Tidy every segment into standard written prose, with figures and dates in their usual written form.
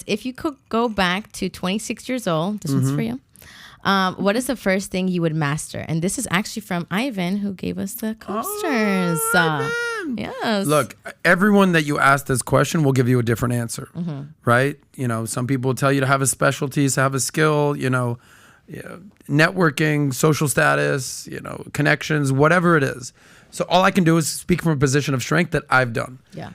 if you could go back to 26 years old, this one's for you. What is the first thing you would master? And this is actually from Ivan, who gave us the coasters. Yes. Look, everyone that you ask this question will give you a different answer, right? You know, some people will tell you to have a specialty, to have a skill, you know, networking, social status, you know, connections, whatever it is. So all I can do is speak from a position of strength that I've done. Yeah.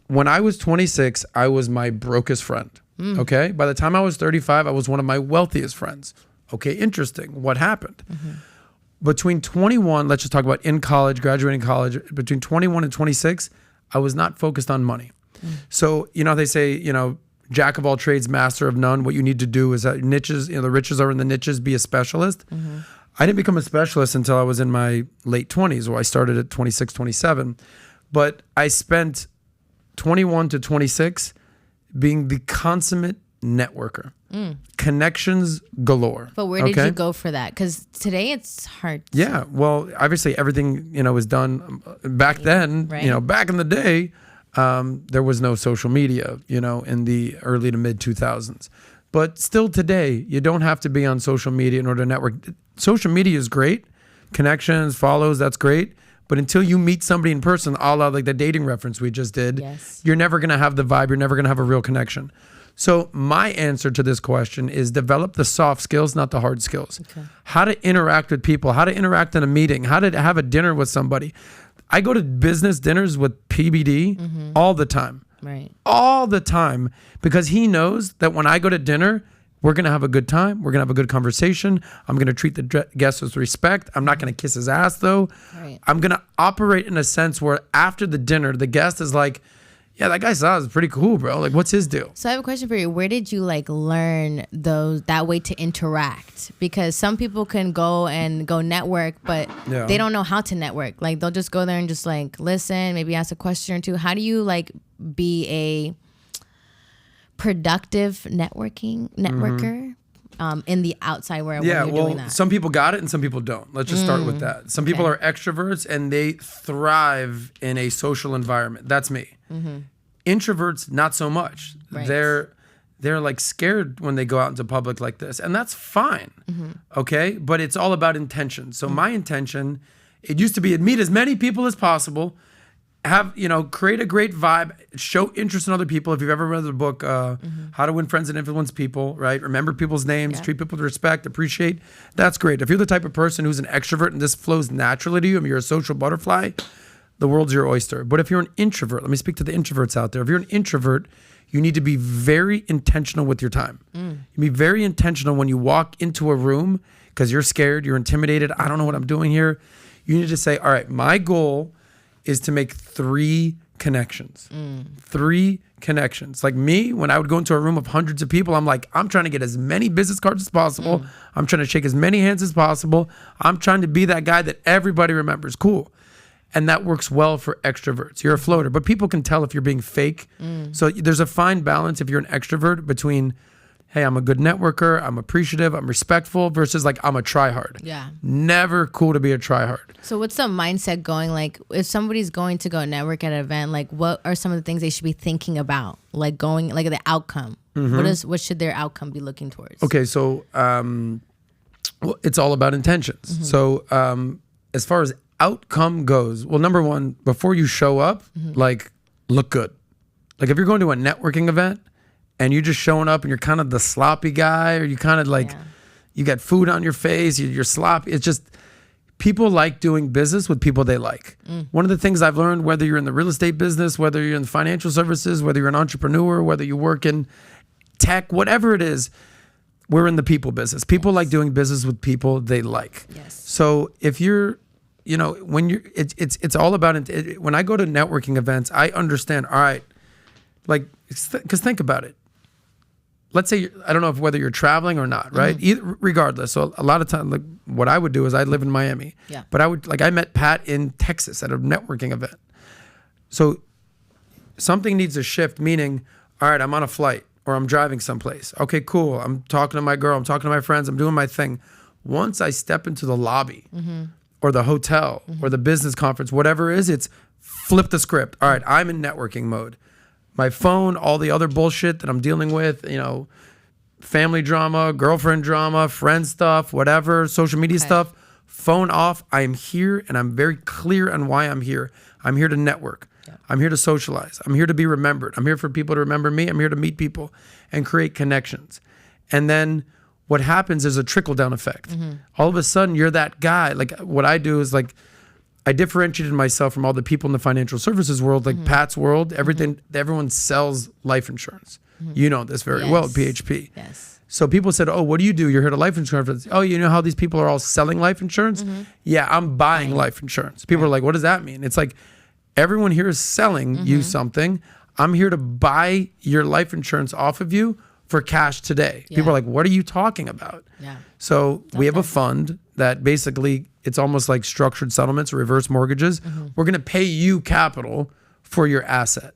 When I was 26, I was my brokest friend. Okay. By the time I was 35, I was one of my wealthiest friends. Okay. Interesting. What happened? Between 21, let's just talk about in college, graduating college, between 21 and 26, I was not focused on money. So, you know, they say, you know, jack of all trades, master of none. What you need to do is that niches, you know, the riches are in the niches, be a specialist. I didn't become a specialist until I was in my late 20s, where I started at 26, 27. But I spent 21 to 26 being the consummate networker. Connections galore. But where did you go for that? Because today it's hard. Yeah. Well, obviously everything, you know, was done back then, right. You know, back in the day, there was no social media, you know, in the early to mid 2000s. But still today, you don't have to be on social media in order to network. Social media is great. Connections, follows, that's great. But until you meet somebody in person, a la like the dating reference we just did, you're never going to have the vibe. You're never going to have a real connection. So my answer to this question is develop the soft skills, not the hard skills. How to interact with people, how to interact in a meeting, how to have a dinner with somebody. I go to business dinners with PBD all the time. Right. All the time, because he knows that when I go to dinner, we're going to have a good time. We're going to have a good conversation. I'm going to treat the guest with respect. I'm not going to kiss his ass, though. Right. I'm going to operate in a sense where after the dinner, the guest is like, yeah, that guy is pretty cool, bro. Like, what's his deal? So I have a question for you. Where did you like learn that way to interact? Because some people can go network, but they don't know how to network. Like they'll just go there and just like listen, maybe ask a question or two. How do you like be a productive networker in the outside world when you're doing that? Some people got it and some people don't. Let's just start with that. Some people are extroverts and they thrive in a social environment. That's me. Introverts, not so much. Right. They're like scared when they go out into public like this, and that's fine. Okay, but it's all about intention. So my intention, it used to be meet as many people as possible, have, you know, create a great vibe, show interest in other people. If you've ever read the book, How to Win Friends and Influence People, right? Remember people's names, treat people with respect, appreciate. That's great. If you're the type of person who's an extrovert and this flows naturally to you, and you're a social butterfly, the world's your oyster. But if you're an introvert, let me speak to the introverts out there. If you're an introvert, you need to be very intentional with your time. You be very intentional when you walk into a room because you're scared, you're intimidated. I don't know what I'm doing here. You need to say, all right, my goal is to make 3 connections. 3 connections. Like me, when I would go into a room of hundreds of people, I'm like, I'm trying to get as many business cards as possible. I'm trying to shake as many hands as possible. I'm trying to be that guy that everybody remembers. Cool. And that works well for extroverts. You're a floater, but people can tell if you're being fake. So there's a fine balance if you're an extrovert between, hey, I'm a good networker, I'm appreciative, I'm respectful, versus like I'm a tryhard. Yeah. Never cool to be a tryhard. So what's the mindset going, like if somebody's going to go network at an event, like what are some of the things they should be thinking about? Like going, like the outcome. What should their outcome be looking towards? Okay, so well, it's all about intentions. So as far as outcome goes, well, number one, before you show up, like look good. Like if you're going to a networking event and you're just showing up and you're kind of the sloppy guy, or you kind of like, you got food on your face, you're sloppy. It's just, people like doing business with people they like. One of the things I've learned, whether you're in the real estate business, whether you're in financial services, whether you're an entrepreneur, whether you work in tech, whatever it is, we're in the people business. People like doing business with people they like. So if you're, you know, when you're, it's all about it. When I go to networking events, I understand, all right, like, because think about it. Let's say, I don't know whether you're traveling or not, right? Regardless. So a lot of times, like what I would do is I live in Miami, but I met Pat in Texas at a networking event. So something needs to shift, meaning, all right, I'm on a flight or I'm driving someplace. Okay, cool. I'm talking to my girl. I'm talking to my friends. I'm doing my thing. Once I step into the lobby or the hotel or the business conference, whatever it is, it's flip the script. All right, I'm in networking mode. my phone, all the other bullshit that I'm dealing with, you know, family drama, girlfriend drama, friend stuff, whatever, social media stuff, phone off. I am here and I'm very clear on why I'm here. I'm here to network. Yeah. I'm here to socialize. I'm here to be remembered. I'm here for people to remember me. I'm here to meet people and create connections. And then what happens is a trickle-down effect. All of a sudden, you're that guy. Like, what I do is, like, I differentiated myself from all the people in the financial services world, like Pat's world. Everyone sells life insurance. You know this very well at PHP. Yes. So people said, oh, what do? You're here to life insurance. Oh, you know how these people are all selling life insurance? Yeah, I'm buying life insurance. People are like, what does that mean? It's like, everyone here is selling you something. I'm here to buy your life insurance off of you for cash today. People are like, what are you talking about? So we have a fund that basically, it's almost like structured settlements or reverse mortgages. We're going to pay you capital for your asset.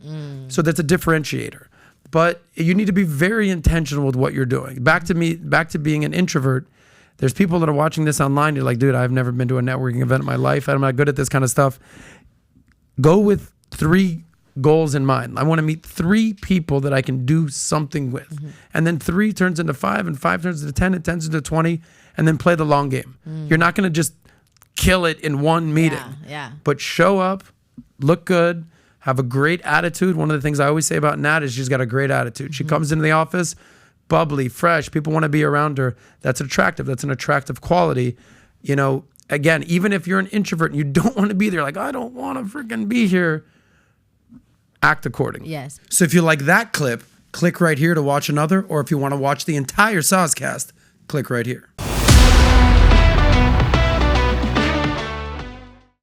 So that's a differentiator. But you need to be very intentional with what you're doing. Back to being an introvert. There's people that are watching this online. You're like, dude, I've never been to a networking event in my life. I'm not good at this kind of stuff. Go with 3 goals in mind. I want to meet 3 people that I can do something with. And then 3 turns into 5, and 5 turns into 10, and 10 turns into 20, and then play the long game. You're not going to just kill it in one meeting. But show up, look good, have a great attitude. One of the things I always say about Nat is she's got a great attitude. She comes into the office, bubbly, fresh. People want to be around her. That's attractive. That's an attractive quality. You know, again, even if you're an introvert and you don't want to be there, like, I don't want to freaking be here, act accordingly. Yes. So if you like that clip, click right here to watch another. Or if you want to watch the entire Soscast, click right here.